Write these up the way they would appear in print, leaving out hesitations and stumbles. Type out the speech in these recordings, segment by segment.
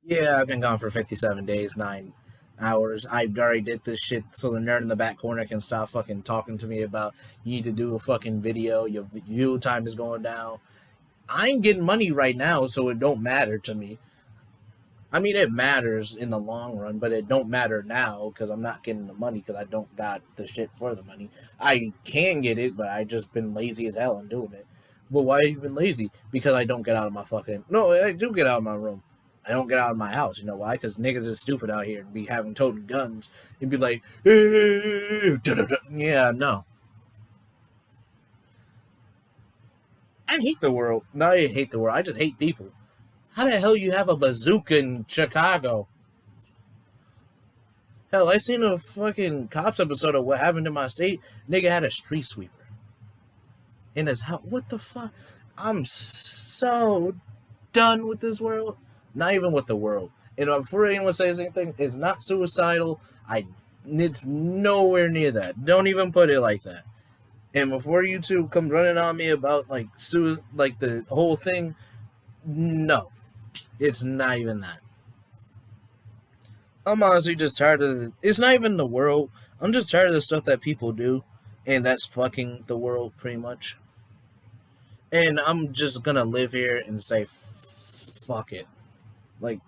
Yeah, I've been gone for 57 days, 9 hours. I already did this shit so the nerd in the back corner can stop fucking talking to me about you need to do a fucking video, your view time is going down. I ain't getting money right now, so it don't matter to me. I mean, it matters in the long run, but it don't matter now because I'm not getting the money because I don't got the shit for the money. I can get it, but I just been lazy as hell in doing it. But why have you been lazy? Because I don't get out of my fucking. No, I do get out of my room. I don't get out of my house. You know why? Because niggas is stupid out here and be having toting guns and be like, yeah, no. I hate the world. No, I hate the world. I just hate people. How the hell you have a bazooka in Chicago? Hell, I seen a fucking cops episode of what happened in my state. Nigga had a street sweeper in his house. What the fuck? I'm so done with this world. Not even with the world. And before anyone says anything, it's not suicidal. It's nowhere near that. Don't even put it like that. And before you two come running on me about like the whole thing, no, it's not even that. I'm honestly just tired of it's not even the world. I'm just tired of the stuff that people do, and that's fucking the world pretty much. And I'm just gonna live here and say fuck it. Like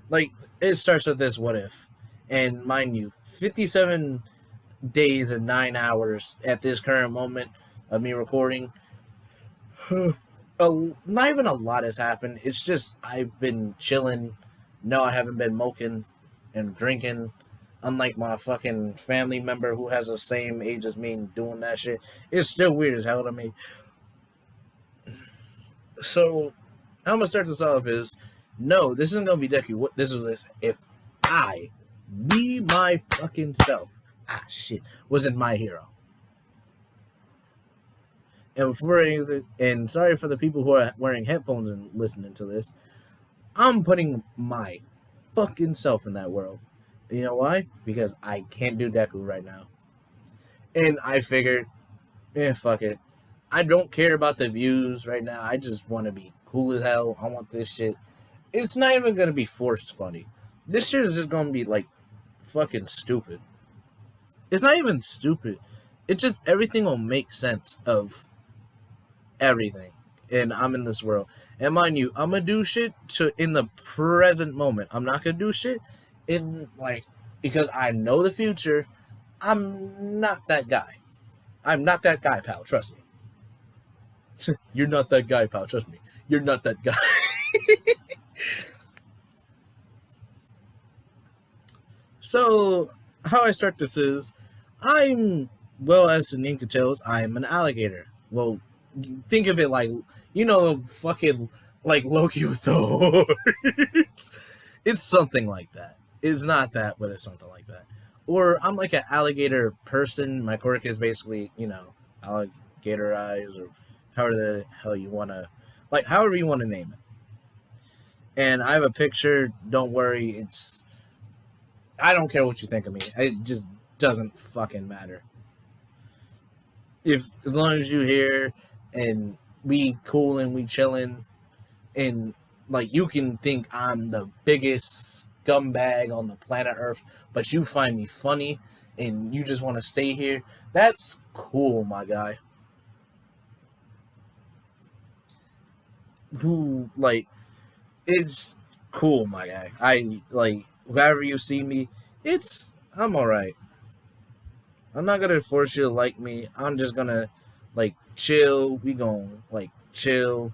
like it starts with this what if. And mind you, 57 days and 9 hours at this current moment of me recording. Not even a lot has happened. It's just I've been chilling. No, I haven't been smoking and drinking. Unlike my fucking family member who has the same age as me and doing that shit. It's still weird as hell to me. So, how I'm gonna start this off is no, this isn't gonna be Deku. What this is this. If I, me, my fucking self, shit, wasn't my hero. And and sorry for the people who are wearing headphones and listening to this, I'm putting my fucking self in that world. You know why? Because I can't do Deku right now. And I figured, fuck it. I don't care about the views right now. I just want to be cool as hell. I want this shit. It's not even gonna be forced funny. This shit is just gonna be like fucking stupid. It's not even stupid. It just everything will make sense of everything. And I'm in this world. And mind you, I'm gonna do shit to in the present moment. I'm not gonna do shit in like because I know the future. I'm not that guy. I'm not that guy, pal. Trust me. You're not that guy, pal. Trust me. You're not that guy. So how I start this is I'm well as the name can tell, I'm an alligator. Well, think of it like fucking like Loki with the horns. It's something like that. It's not that, but it's something like that. Or I'm like an alligator person. My quirk is basically, alligator eyes, or however the hell you want to, like, however you want to name it. And I have a picture. Don't worry. I don't care what you think of me. It just doesn't fucking matter. If as long as you here and we cool and we chilling and like you can think I'm the biggest scumbag on the planet Earth, but you find me funny and you just want to stay here, that's cool, my guy. Who like it's cool, my guy. I like wherever you see me, I'm alright. I'm not gonna force you to like me. I'm just gonna like chill. We gon' like chill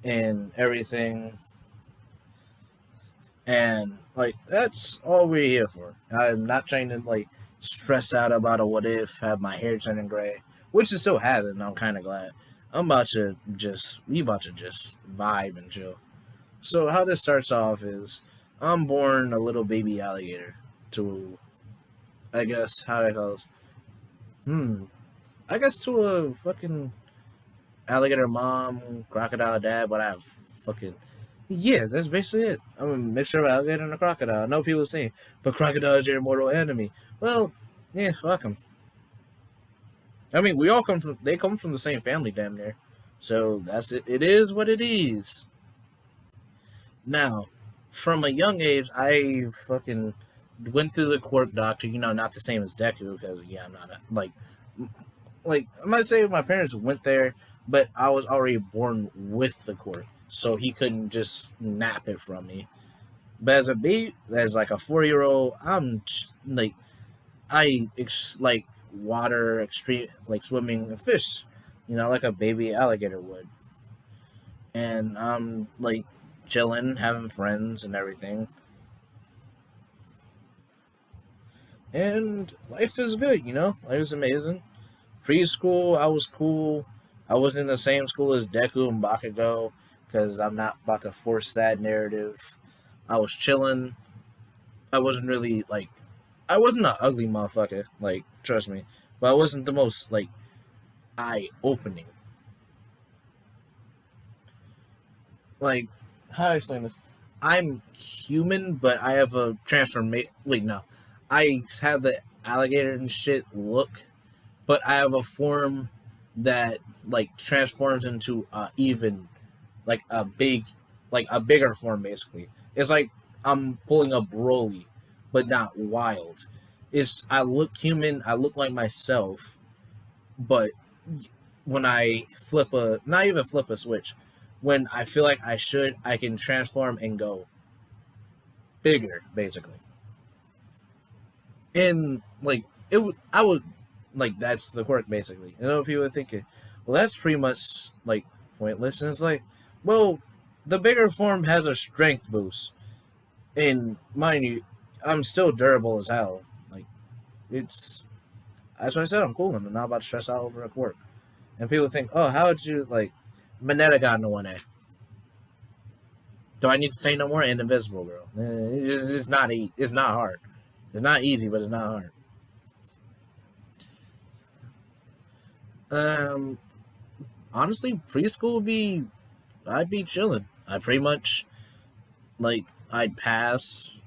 and everything. And like that's all we're here for. I'm not trying to like stress out about a what if, have my hair turning gray, which it still hasn't, and I'm kinda glad. We about to just vibe and chill. So how this starts off is I'm born a little baby alligator to I guess how it goes. Hmm. I guess to a fucking alligator mom, crocodile dad, but I have fucking yeah, that's basically it. I'm a mixture of alligator and a crocodile. I know people saying, but crocodile is your immortal enemy. Well, yeah, fuck them. I mean, they come from the same family, damn near. So that's it. It is what it is. Now, from a young age, I fucking went through the quirk doctor. You know, not the same as Deku because yeah, I'm not a, like I'm not saying my parents went there, but I was already born with the quirk, so he couldn't just nap it from me. But as a baby, as like a 4 year old, I'm like like water extreme, like swimming a fish, you know, like a baby alligator would, and I'm like chilling, having friends and everything, and life is good, you know, life is amazing. Preschool, I was cool. I wasn't in the same school as Deku and Bakugo because I'm not about to force that narrative. I was chilling. I wasn't really like, I wasn't an ugly motherfucker. Like, trust me, but I wasn't the most like eye opening. Like, how do I explain this? I'm human, but I have a transformation. Wait, no, I have the alligator and shit look, but I have a form that like transforms into even like a bigger form. Basically, it's like I'm pulling a Broly, but not wild. It's I look human. I look like myself, but when I flip a not even flip a switch, when I feel like I should, I can transform and go bigger, basically. And like it would, I would like that's the quirk basically. You know, people are thinking, well, that's pretty much like pointless. And it's like, well, the bigger form has a strength boost, and mind you, I'm still durable as hell. Like it's that's what I said. I'm cool. I'm not about to stress out over a quirk. And people think, oh, how would you like? Mineta got no 1A. Do I need to say no more? And Invisible Girl. It's not. It's not hard. It's not easy, but it's not hard. Um, honestly, preschool would be. I'd be chilling. I pretty much like. I'd pass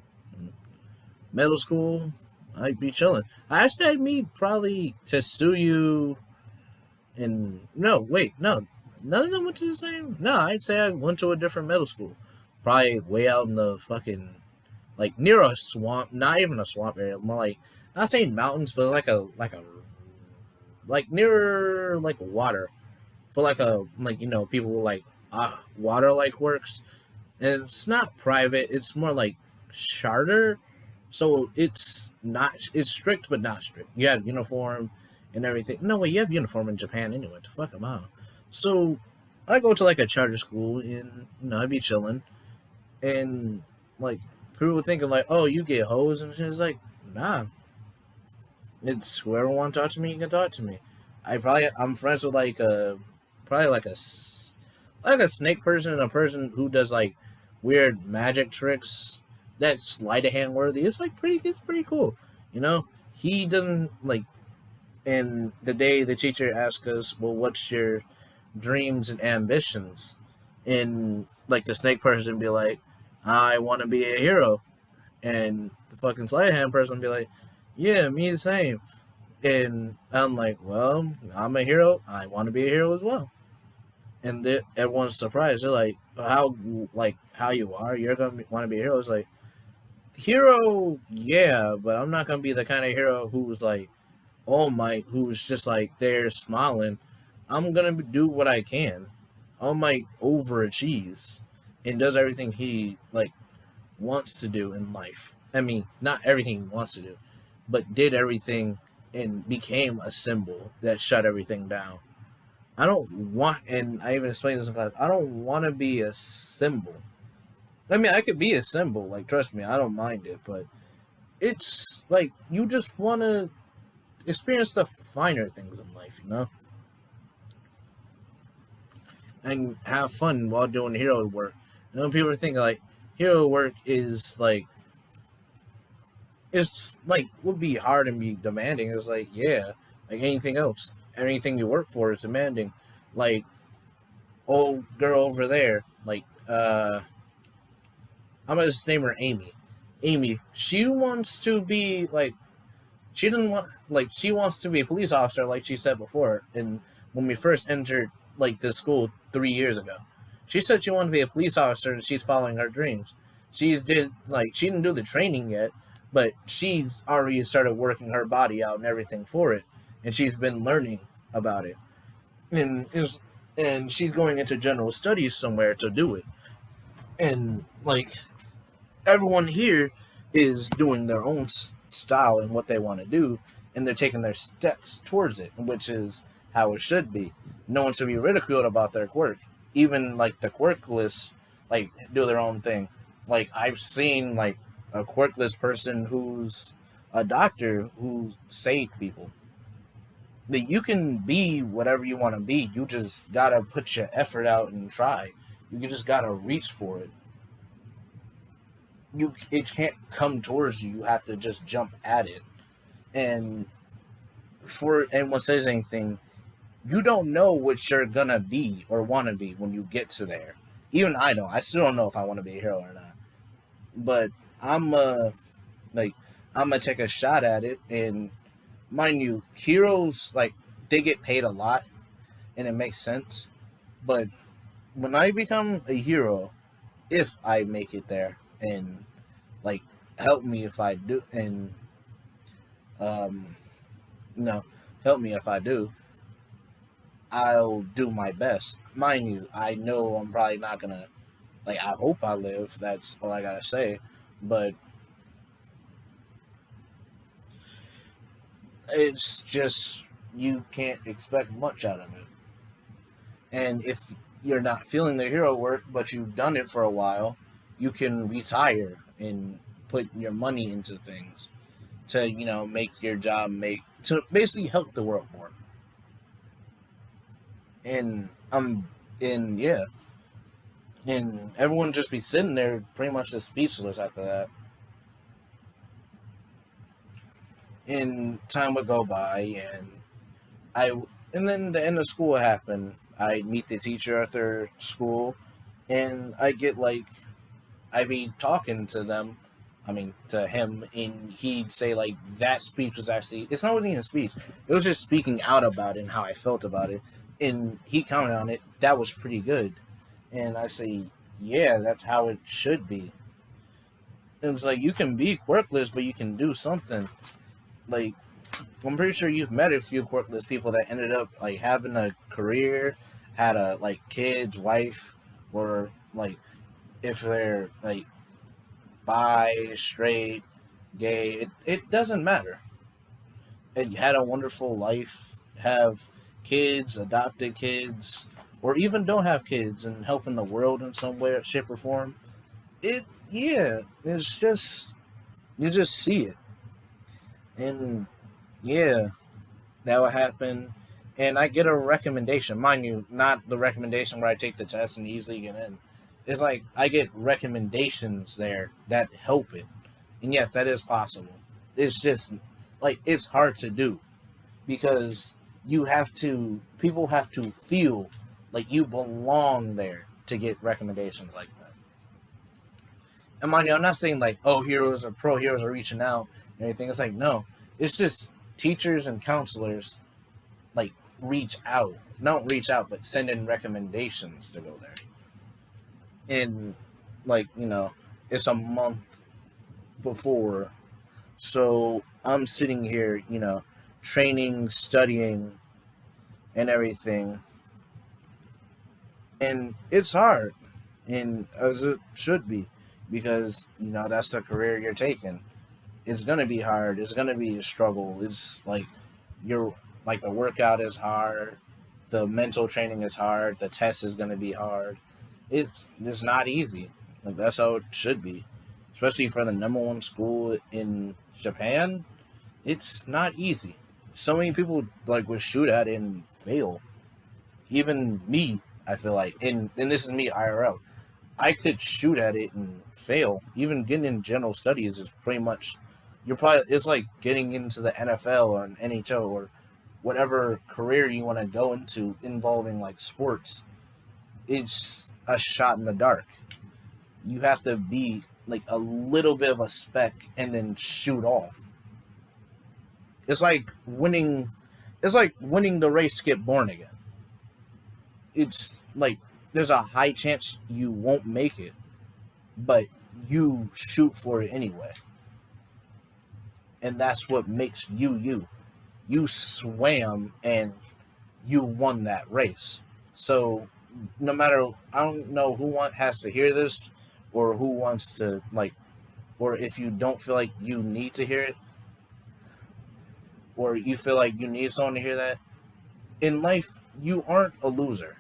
middle school. I'd be chilling. I actually I'd meet probably Tetsuyu and no, wait, no, none of them went to the same. No, I'd say I went to a different middle school. Probably way out in the fucking like near a swamp. Not even a swamp area. More like not saying mountains, but like a like near like water for like a like you know people with like water like works, and it's not private. It's more like charter, so it's strict but not strict. You have uniform and everything. No way, you have uniform in Japan anyway. The fuck am I? So I go to like a charter school and you know I'd be chilling and like people were thinking like, oh, you get hoes and shit. It's like, nah, it's whoever want to talk to me, you can talk to me. I'm friends with like a probably like a snake person and a person who does like weird magic tricks that's sleight of hand worthy. It's pretty cool, you know. He doesn't like. And the day the teacher asked us, well, what's your dreams and ambitions? And like the snake person be like, I want to be a hero. And the fucking sleight of hand person would be like, yeah, me the same. And I'm like, well, I'm a hero. I want to be a hero as well. And everyone's surprised. They're like how you are. You're gonna want to be a hero. It's like hero, yeah, but I'm not gonna be the kind of hero who's like All Might, who's just like there smiling. I'm gonna do what I can. All Might overachieves and does everything he like wants to do in life. I mean, not everything he wants to do, but did everything and became a symbol that shut everything down. I don't want, and I even explained this in class. I don't want to be a symbol. I mean, I could be a symbol. Like, trust me, I don't mind it. But it's like you just want to experience the finer things in life, you know, and have fun while doing hero work. You know, people are thinking like hero work is like it's like would be hard and be demanding. It's like yeah, like anything else, anything you work for is demanding. Like old girl over there, like I'm gonna just name her Amy. Amy, she wants to be like she didn't want like she wants to be a police officer, like she said before. And when we first entered like this school 3 years ago, she said she wanted to be a police officer and she's following her dreams. She didn't do the training yet, but she's already started working her body out and everything for it, and she's been learning about it, and is and she's going into general studies somewhere to do it, and like everyone here is doing their own style and what they want to do, and they're taking their steps towards it, which is how it should be. No one should be ridiculed about their quirk. Even like the quirkless, like do their own thing. Like I've seen like a quirkless person who's a doctor who saved people. That you can be whatever you want to be. You just gotta put your effort out and try. You just gotta reach for it. It can't come towards you. You have to just jump at it. And before anyone says anything, you don't know what you're gonna be or want to be when you get to there. Even I don't. I still don't know if I want to be a hero or not. But I'm like I'm gonna take a shot at it. And mind you, heroes like they get paid a lot, and it makes sense. But when I become a hero, if I make it there, and like help me if I do, and um, you know, help me if I do, I'll do my best. Mind you, I know I'm probably not gonna like. I hope I live. That's all I gotta say. But it's just you can't expect much out of it. And if you're not feeling the hero work, but you've done it for a while, you can retire and put your money into things to make your job make to basically help the world more. And and yeah, and everyone just be sitting there pretty much just speechless after that. And time would go by, I and then the end of school would happen. I meet the teacher after school, and I get like I be talking to them. I mean, to him, and he'd say like that speech was actually it's not really a speech. It was just speaking out about it and how I felt about it, and he commented on it. That was pretty good, and I say, yeah, that's how it should be. And it's like you can be quirkless, but you can do something. Like I'm pretty sure you've met a few quirkless people that ended up like having a career, had a like kids, wife, or like if they're like bi, straight, gay, it doesn't matter. And you had a wonderful life, have kids, adopted kids, or even don't have kids and helping the world in some way, shape, or form. Yeah, it's just, you just see it. And yeah, that would happen. And I get a recommendation, mind you, not the recommendation where I take the test and easily get in. It's like I get recommendations there that help it. And yes, that is possible. It's just like it's hard to do because people have to feel like you belong there to get recommendations like that. And mind you, I'm not saying like, oh, heroes or pro heroes are reaching out and anything. It's like, no, it's just teachers and counselors like reach out, don't reach out, but send in recommendations to go there. And like, it's a month before. So I'm sitting here, training, studying, and everything. And it's hard, and as it should be, because, that's the career you're taking. It's going to be hard. It's going to be a struggle. It's like you're like the workout is hard. The mental training is hard. The test is going to be hard. It's not easy. Like that's how it should be, especially for the number one school in Japan. It's not easy. So many people like would shoot at it and fail. Even me, I feel like, and this is me IRL. I could shoot at it and fail. Even getting in general studies is pretty much it's like getting into the NFL or an NHL or whatever career you want to go into involving like sports. It's a shot in the dark. You have to be like a little bit of a speck and then shoot off. It's like winning. It's like winning the race to get born again. It's like there's a high chance you won't make it, but you shoot for it anyway. And that's what makes you you. You swam and you won that race. So no matter, I don't know who has to hear this, or who wants to like, or if you don't feel like you need to hear it, or you feel like you need someone to hear that. In life, you aren't a loser.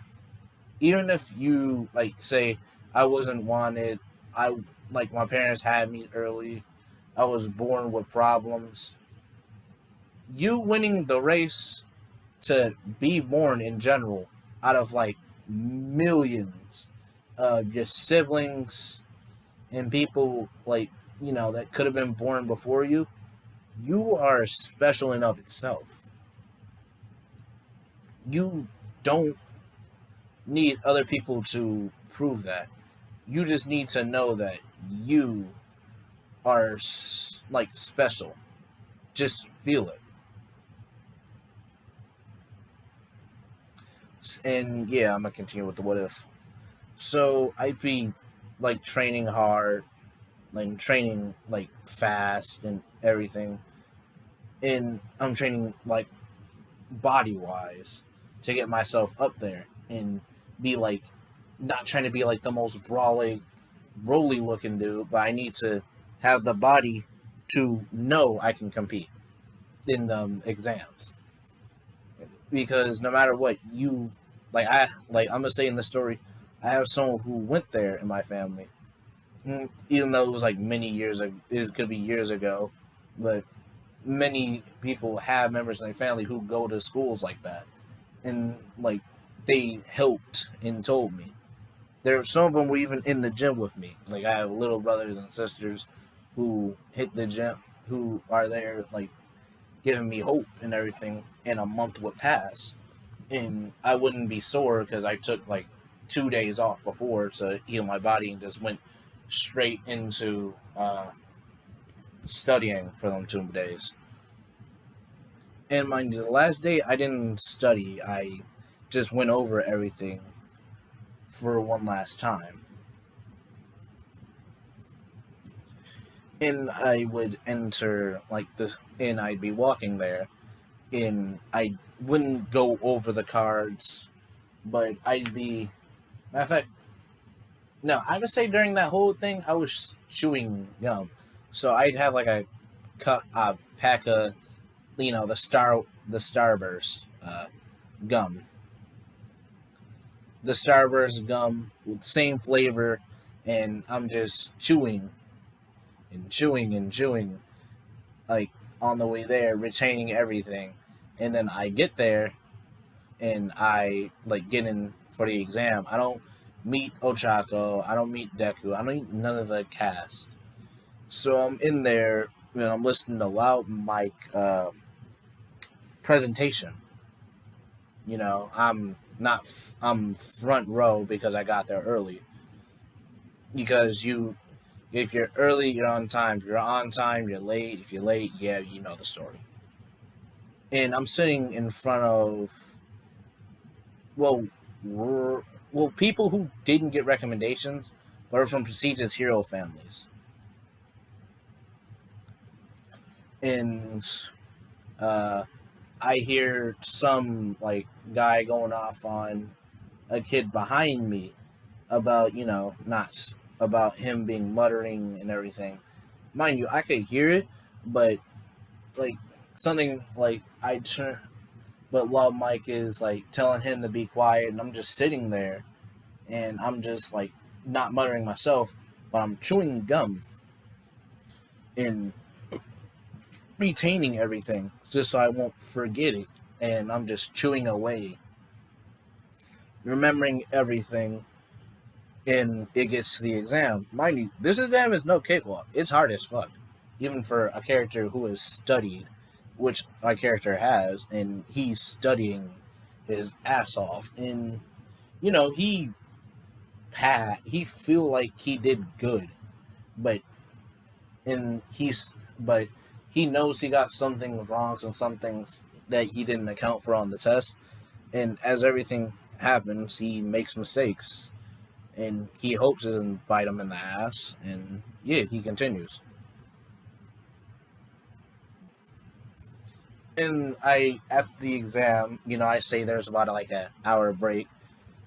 Even if you like say, I wasn't wanted, I like my parents had me early, I was born with problems. You winning the race to be born in general out of like millions of your siblings and people like, that could have been born before you, you are special in of itself. You don't need other people to prove that. You just need to know that you are like special. Just feel it. And yeah, I'm gonna continue with the what if. So I'd be like training hard, like training like fast and everything. And I'm training like body wise to get myself up there and be like, not trying to be like the most brawly, roly looking dude, but I need to have the body to know I can compete in the exams. Because no matter what, you I'm gonna say in the story, I have someone who went there in my family. Even though it was like many years ago, it could be years ago, but many people have members in their family who go to schools like that, and like they helped and told me. There, some of them were even in the gym with me. Like I have little brothers and sisters who hit the gym, who are there, like giving me hope and everything. And a month would pass, and I wouldn't be sore because I took like 2 days off before to heal my body and just went straight into studying for them 2 days. And mind you, the last day I didn't study. I just went over everything for one last time. And I would enter like and I'd be walking there, and I wouldn't go over the cards, but I'd be, matter of fact, no, I would say during that whole thing I was chewing gum, so I'd have like a pack of, the Starburst gum, the Starburst gum with same flavor, and I'm just chewing and chewing and chewing, like on the way there, retaining everything, and then I get there and I like get in for the exam. I don't meet Ochako, I don't meet Deku, I don't meet none of the cast. So I'm in there and I'm listening to loud mic presentation. I'm not. I'm front row because I got there early. Because if you're early, you're on time. If you're on time, you're late. If you're late, yeah, you know the story. And I'm sitting in front of, well, people who didn't get recommendations, but are from prestigious hero families. And uh, I hear some like guy going off on a kid behind me about, not about him being muttering and everything. Mind you, I could hear it, but like something like I turn, but while Mike is like telling him to be quiet, and I'm just sitting there, and I'm just like not muttering myself, but I'm chewing gum and retaining everything just so I won't forget it, and I'm just chewing away, remembering everything, and it gets to the exam. Mind you, this exam is no cakewalk. It's hard as fuck, even for a character who has studied, which our character has, and he's studying his ass off. And he he feel like he did good, but but he knows he got some things wrong and some things that he didn't account for on the test. And as everything happens, he makes mistakes. and he hopes it doesn't bite him in the ass. And yeah, he continues. And I at the exam, I say there's about like a hour break,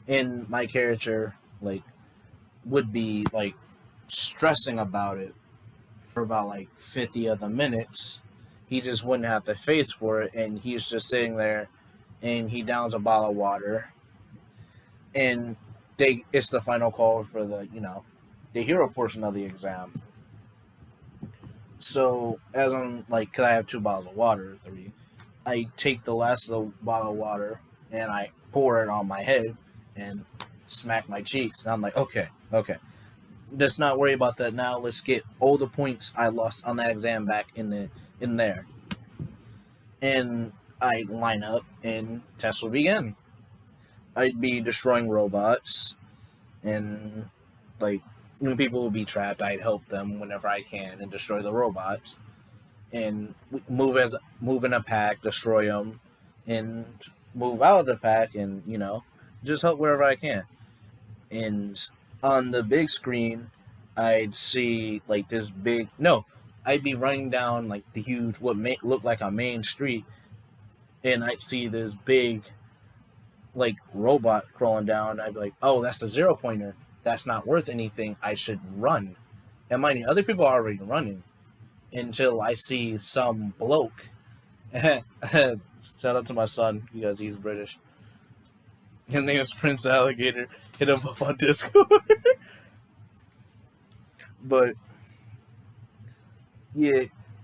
and my character like would be like stressing about it for about like 50 of the minutes. He just wouldn't have the face for it, and he's just sitting there, and he downs a bottle of water, and it's the final call for the hero portion of the exam. So as I'm like, cause I have two bottles of water, three, I take the last of the bottle of water and I pour it on my head and smack my cheeks, and I'm like, okay, okay, let's not worry about that now. Let's get all the points I lost on that exam back in there, and I line up and test will begin. I'd be destroying robots, and like when people would be trapped, I'd help them whenever I can and destroy the robots, and move in a pack, destroy them, and move out of the pack, and just help wherever I can. And on the big screen, I'd see like this big no, I'd be running down like the huge what may look like a main street, and I'd see this big like robot crawling down. I'd be like, oh, that's the zero pointer. That's not worth anything. I should run. And mind you, other people are already running until I see some bloke. Shout out to my son because he's British. His name is Prince Alligator. Hit him up on Discord. But yeah,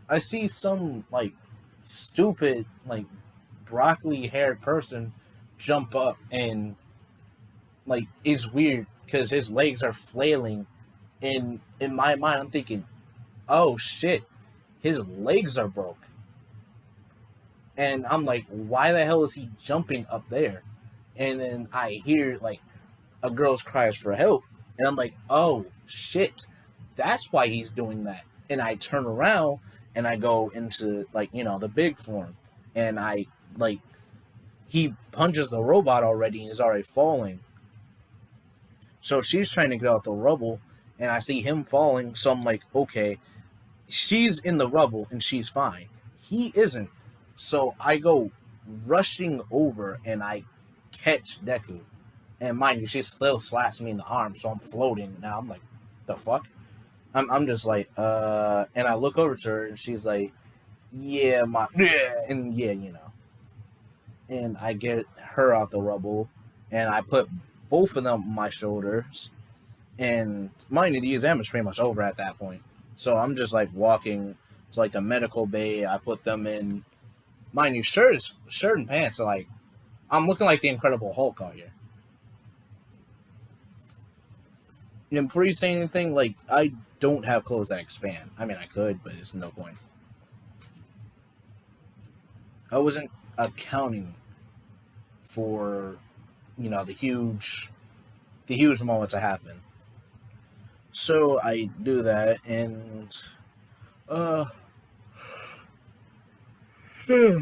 I see some like stupid like broccoli haired person jump up, and like it's weird because his legs are flailing, and in my mind I'm thinking, oh shit, his legs are broke. And I'm like, why the hell is he jumping up there? And then I hear like a girl's cries for help, and I'm like, oh shit, that's why he's doing that. And I turn around and I go into like the big form, and I like he punches the robot already and is already falling. So she's trying to get out the rubble, and I see him falling. So I'm like, okay, she's in the rubble and she's fine. He isn't. So I go rushing over and I catch Deku. And mind you, she still slaps me in the arm, so I'm floating. Now I'm like, the fuck? I'm just like, and I look over to her and she's like, yeah, and yeah, And I get her out the rubble, and I put both of them on my shoulders. And mind you, the exam is pretty much over at that point. So I'm just like walking to like the medical bay. I put them in. Mind you, shirt and pants are like, I'm looking like the Incredible Hulk out here. And before you say anything, like I don't have clothes that expand. I mean, I could, but it's no point. I wasn't accounting for the huge moments that happen. So I do that, and uh, yeah,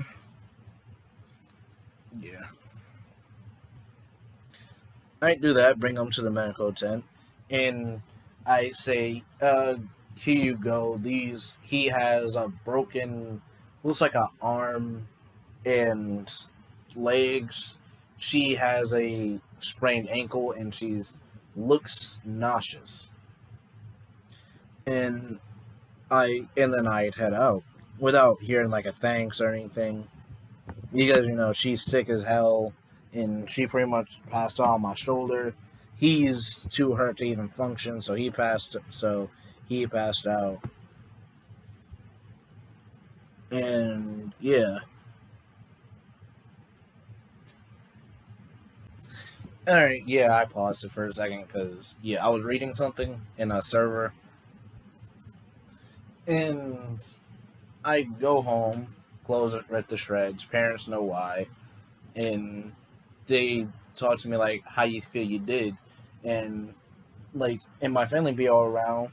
I do that. Bring them to the medical tent, and I say, "Here you go. These he has a broken, looks like an arm and legs. She has a sprained ankle, and she's looks nauseous." And then I'd head out without hearing like a thanks or anything, because she's sick as hell, and she pretty much passed on my shoulder. He's too hurt to even function, so he passed out. And yeah. All right, yeah, I paused it for a second because yeah, I was reading something in a server, and I go home, close it right to shreds. Parents know why, and they talk to me like, "How you feel you did?" And like, and my family be all around,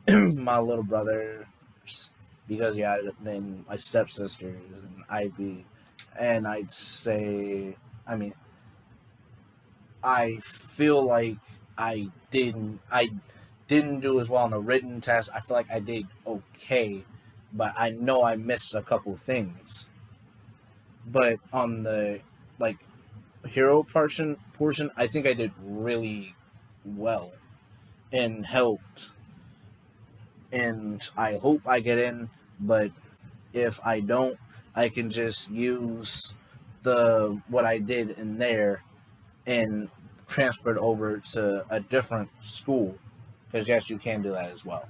my little brother, because yeah, then my stepsisters, and I'd say, I mean, I feel like I didn't do as well on the written test. I feel like I did okay, but I know I missed a couple things. But on the like hero portion, I think I did really well and helped. And I hope I get in, but if I don't, I can just use the what I did in there and transfer it over to a different school. Because yes, you can do that as well.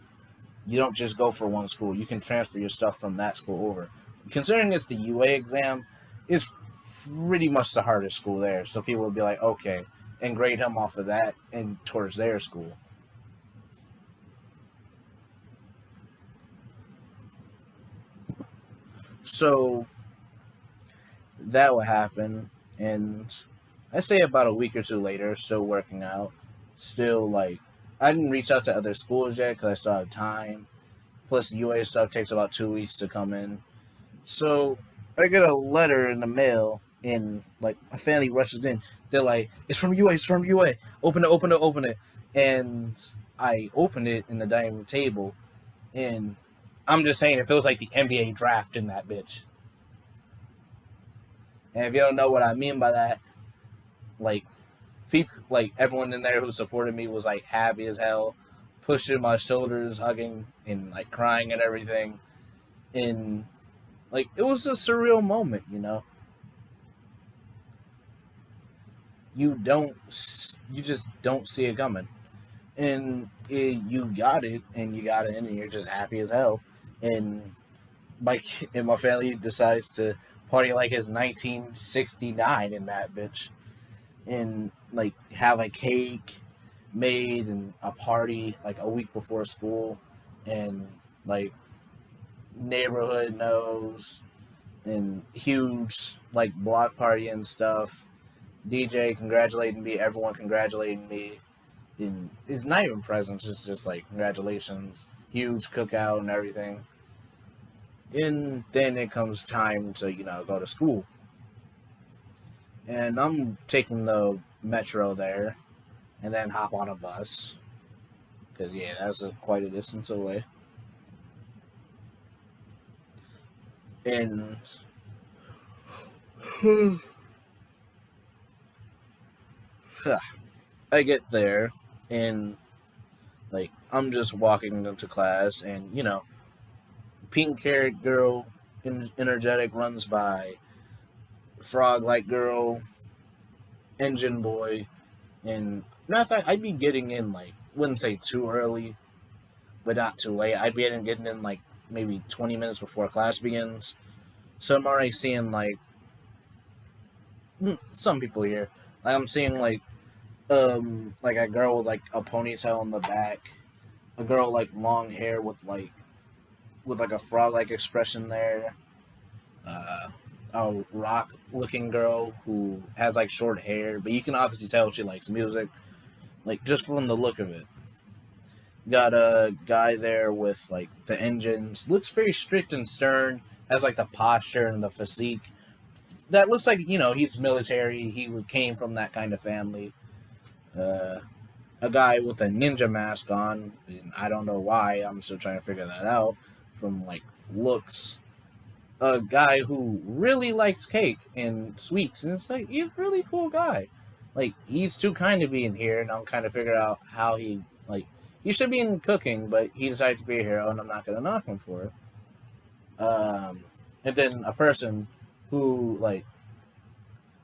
You don't just go for one school. You can transfer your stuff from that school over. Considering it's the UA exam, it's pretty much the hardest school there. So people will be like, okay, and grade him off of that and towards their school. So that would happen, and I say about a week or two later, still working out, still like I didn't reach out to other schools yet because I still have time. Plus, the UA stuff takes about 2 weeks to come in. So I get a letter in the mail, and like my family rushes in. They're like, "It's from UA. It's from UA. Open it. Open it. Open it." And I opened it in the dining room table, and I'm just saying it feels like the NBA draft in that bitch. And if you don't know what I mean by that, like people, like everyone in there who supported me was like happy as hell, pushing my shoulders, hugging, and like crying and everything. And like it was a surreal moment, you know. You just don't see it coming, and you got it, and you got it, and you're just happy as hell. And and my family decides to party like it's 1969 in that bitch, and like have a cake made and a party like a week before school, and like neighborhood knows, and huge like block party and stuff. DJ congratulating me, everyone congratulating me. And it's not even presents, it's just like congratulations, huge cookout and everything. And then it comes time to, go to school. And I'm taking the metro there and then hop on a bus. Because, yeah, that's quite a distance away. And I get there and, like, I'm just walking into class and, pink haired girl, energetic, runs by, frog like girl, engine boy, and matter of fact, I'd be getting in like wouldn't say too early, but not too late. I'd be getting in like maybe 20 minutes before class begins. So I'm already seeing like some people here. Like I'm seeing like a girl with like a ponytail in the back, a girl like long hair with like a frog like expression there. Uh, a rock looking girl who has like short hair, but you can obviously tell she likes music, like just from the look of it. Got a guy there with like the engines, looks very strict and stern, has like the posture and the physique. That looks like, he's military, he came from that kind of family. Uh, a guy with a ninja mask on, and I don't know why, I'm still trying to figure that out from like looks. A guy who really likes cake and sweets, and it's like he's a really cool guy. Like he's too kind to be in here, and I'm kind of figure out how he should be in cooking, but he decided to be a hero, and I'm not gonna knock him for it. And then a person who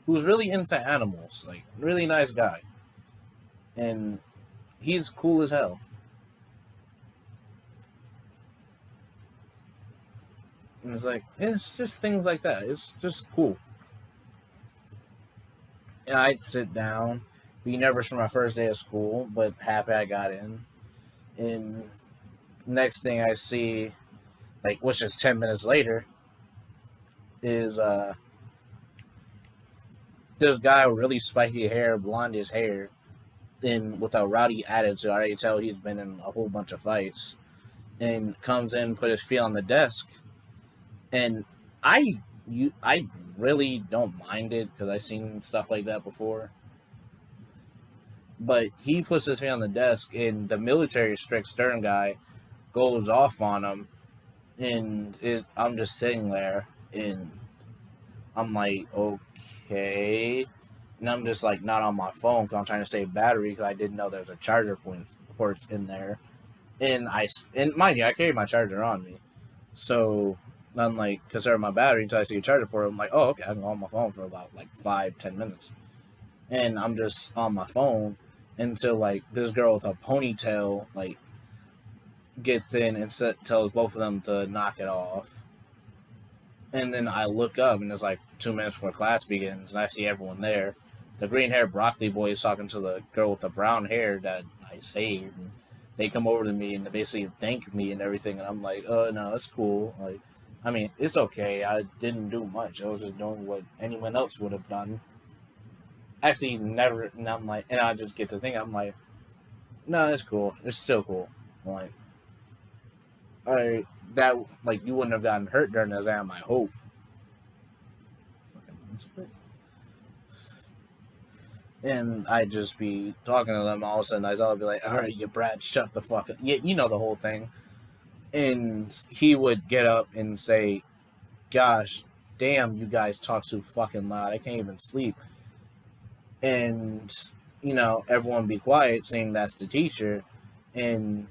who's really into animals, like really nice guy, and he's cool as hell. And it's just things like that. It's just cool. And I'd sit down, be nervous for my first day of school, but happy I got in. And next thing I see, like which is 10 minutes later, is this guy with really spiky hair, blondish hair, and with a rowdy attitude. I already tell he's been in a whole bunch of fights. And comes in, put his feet on the desk, and I really don't mind it because I've seen stuff like that before. But he puts his hand on the desk, and the military strict stern guy goes off on him, and I'm just sitting there, and I'm like, okay, and I'm just like not on my phone because I'm trying to save battery because I didn't know there's a charger ports in there, and mind you, I carry my charger on me, so I'm like conserve my battery until I see a charger port. I'm like, oh, okay, I can go on my phone for about like 5-10 minutes, and I'm just on my phone until like this girl with a ponytail like gets in and tells both of them to knock it off. And then I look up and it's like 2 minutes before class begins, and I see everyone there. The green haired broccoli boy is talking to the girl with the brown hair that I saved. And they come over to me and they basically thank me and everything. And I'm like, oh, no, it's cool. Like, I mean, it's okay. I didn't do much. I was just doing what anyone else would have done. Actually, never. And I'm like, and I just get to think, I'm like, no, it's cool. It's still cool. I'm like, I that like you wouldn't have gotten hurt during the exam. I hope. And I'd just be talking to them. All of a sudden, I'd be like, "All right, you brat, shut the fuck up." Yeah, you know the whole thing. And he would get up and say, "Gosh, damn, you guys talk too fucking loud. I can't even sleep." And everyone be quiet, saying that's the teacher. And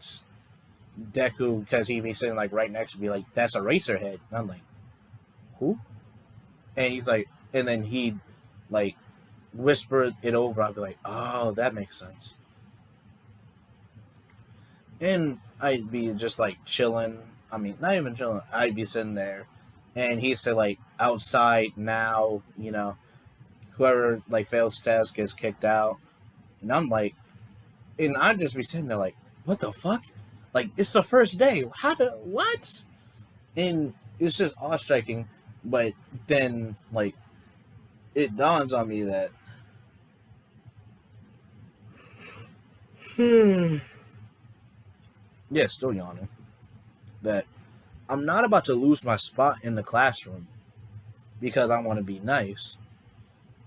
Deku, because he'd be sitting like right next to me, like, "That's Eraserhead." And I'm like, "Who?" And he's like, and then he'd like whisper it over. I'd be like, "Oh, that makes sense." And I'd be just like chilling. I mean, not even chilling. I'd be sitting there, and he'd say like, "Outside now," whoever like fails test gets kicked out. And I'm like, and I'd just be sitting there like, "What the fuck?" Like, it's the first day. How do what? And it's just awe striking. But then like it dawns on me that yeah, still yawning. That I'm not about to lose my spot in the classroom because I want to be nice.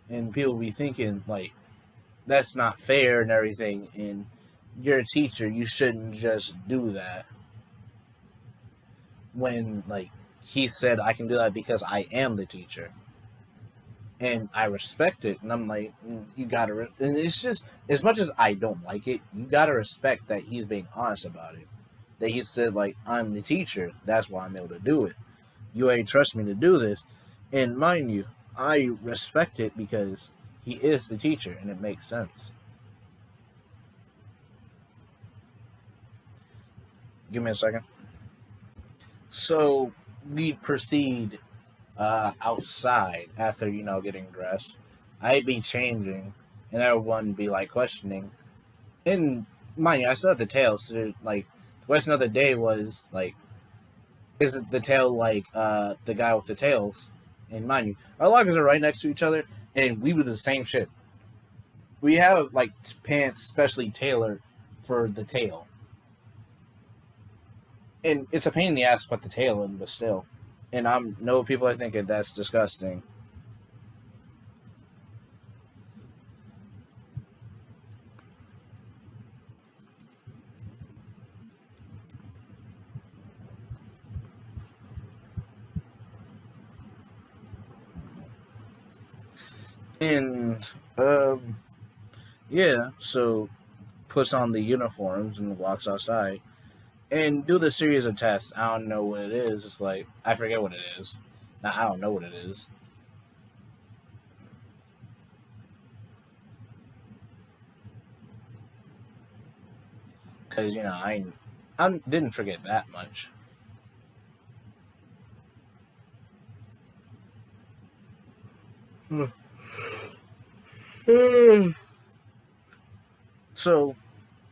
And people be thinking like that's not fair and everything, and you're a teacher, you shouldn't just do that. When like he said I can do that because I am the teacher. And I respect it, and I'm like, you gotta, and it's just as much as I don't like it, you gotta respect that he's being honest about it. That he said like, I'm the teacher, that's why I'm able to do it. You ain't trust me to do this, and mind you, I respect it because he is the teacher, and it makes sense. Give me a second. So we'd proceed outside after getting dressed. I'd be changing, and everyone would be like questioning. And mind you, I still had the tail. So like the question of the day was like, is it the tail like the guy with the tails? And mind you, our lockers are right next to each other, and we do the same shit. We have like pants specially tailored for the tail, and it's a pain in the ass to put the tail in, but still. And I'm know people are thinking that's disgusting. And yeah, so puts on the uniforms and walks outside and do the series of tests. I don't know what it is. It's like I forget what it is. Now I don't know what it is because I didn't forget that much. So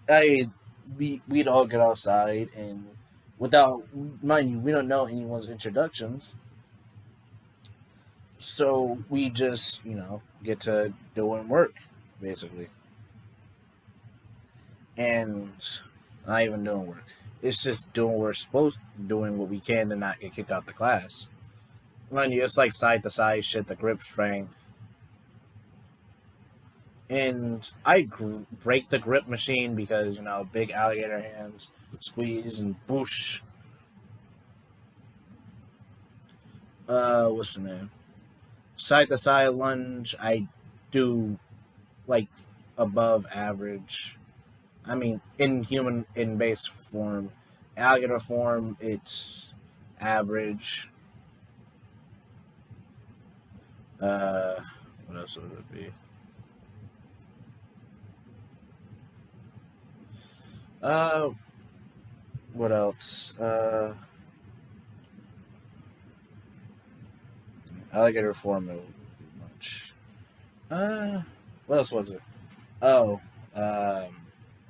I we'd all get outside and without mind you, we don't know anyone's introductions. So we just, get to doing work, basically. And not even doing work. It's just doing what we're supposed doing what we can to not get kicked out the class. Mind you, it's like side to side shit, the grip strength. and I break the grip machine because big alligator hands, squeeze and boosh. What's the name? Side to side lunge. I do like above average. I mean, in base form, alligator form, it's average. Uh, what else would it be? Uh, what else? Alligator form, it would be much. Uh, what else was it? Oh, um,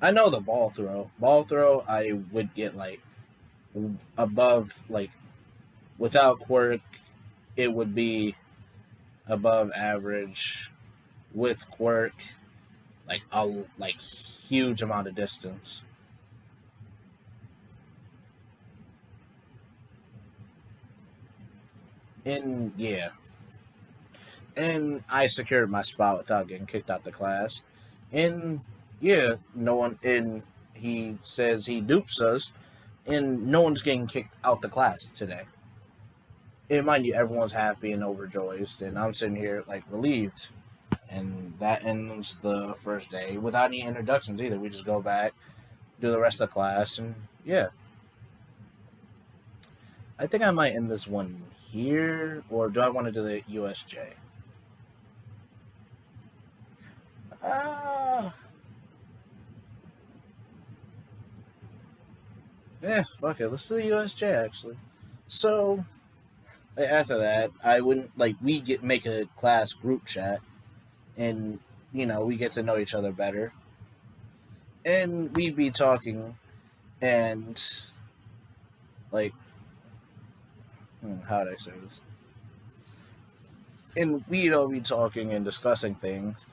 I know the ball throw. Ball throw, I would get like above, like without quirk, it would be above average. With quirk, like a huge amount of distance. And yeah, and I secured my spot without getting kicked out the class. And yeah, no one. And he says he dupes us, and no one's getting kicked out the class today. And mind you, everyone's happy and overjoyed, and I'm sitting here like relieved. And that ends the first day without any introductions either. We just go back, do the rest of the class, and yeah. I think I might end this one here, or do I want to do the USJ? Ah, yeah, fuck it. Let's do the USJ actually. So after that, I wouldn't like we get make a class group chat, and we get to know each other better, and we'd be talking, and like, how do I say this? And we'd all be talking and discussing things,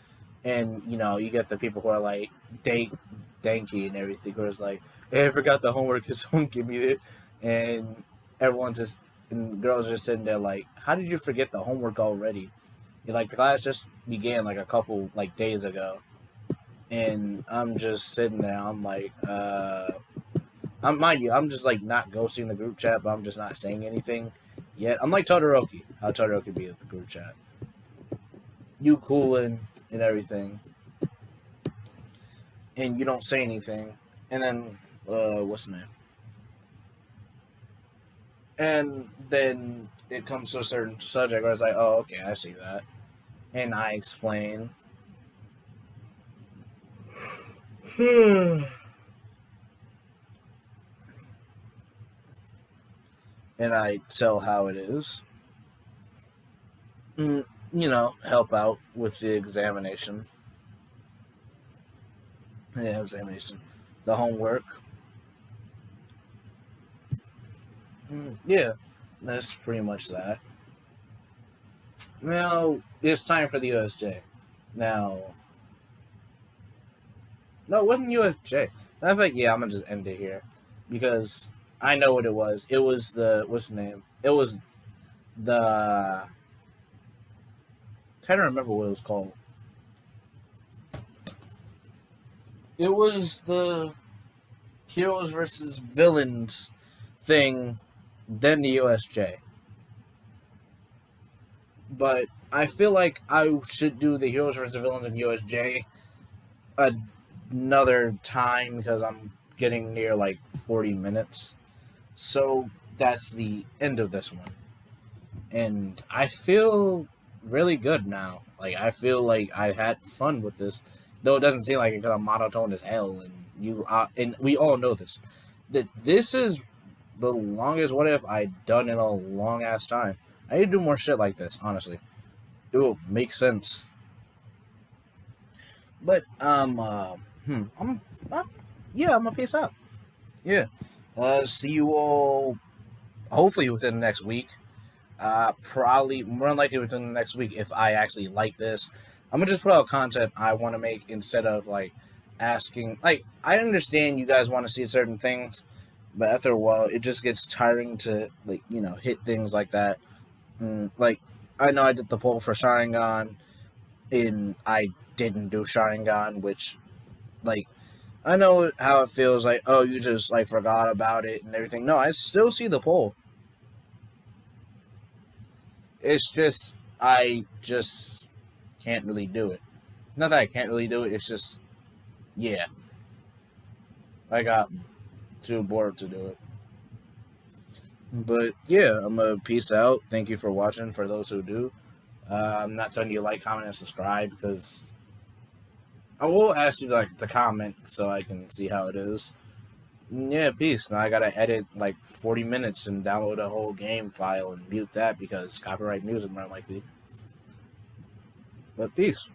and you get the people who are like danky and everything, who is like, "Hey, I forgot the homework. Can someone give me it?" And everyone just and girls are just sitting there like, "How did you forget the homework already?" Like the class just began like a couple like days ago, and I'm just sitting there. I'm like, I'm mind you, I'm just like not ghosting the group chat, but I'm just not saying anything yet. I'm like Todoroki, how Todoroki be with the group chat. You cooling and everything, and you don't say anything, and then what's the name? And then it comes to a certain subject where it's like, oh, okay, I see that, and I explain. And I tell how it is. Mm, help out with the examination. Yeah, examination. The homework. Yeah, that's pretty much that. Now it's time for the USJ. Now, no, it wasn't USJ. I think yeah, I'm gonna just end it here because I know what it was. It was the what's the name? It was the trying to remember what it was called. It was the heroes versus villains thing, then the USJ. But I feel like I should do the heroes versus villains in USJ another time because I'm getting near like 40 minutes. So that's the end of this one. And I feel really good now. Like I feel like I had fun with this, though it doesn't seem like it because I'm monotone as hell. And we all know this. That this is the longest what if I done in a long ass time. I need to do more shit like this. Honestly, it will make sense. But I'm yeah, I'm gonna peace out. Yeah, see you all hopefully within the next week. Probably more than likely within the next week if I actually like this. I'm gonna just put out content I want to make instead of like asking. Like I understand you guys want to see certain things, but after a while it just gets tiring to like hit things like that. Like I know I did the poll for sharinggon, and I didn't do sharinggon, which like I know how it feels like, oh, you just like forgot about it and everything. No, I still see the poll. It's just I just can't really do it. Not that I can't really do it, it's just yeah. I got too bored to do it. But yeah, I'm gonna peace out. Thank you for watching. For those who do, I'm not telling you to like, comment, and subscribe because I will ask you like to comment so I can see how it is. Yeah, peace. Now I gotta edit like 40 minutes and download a whole game file and mute that because copyright music more likely. But peace.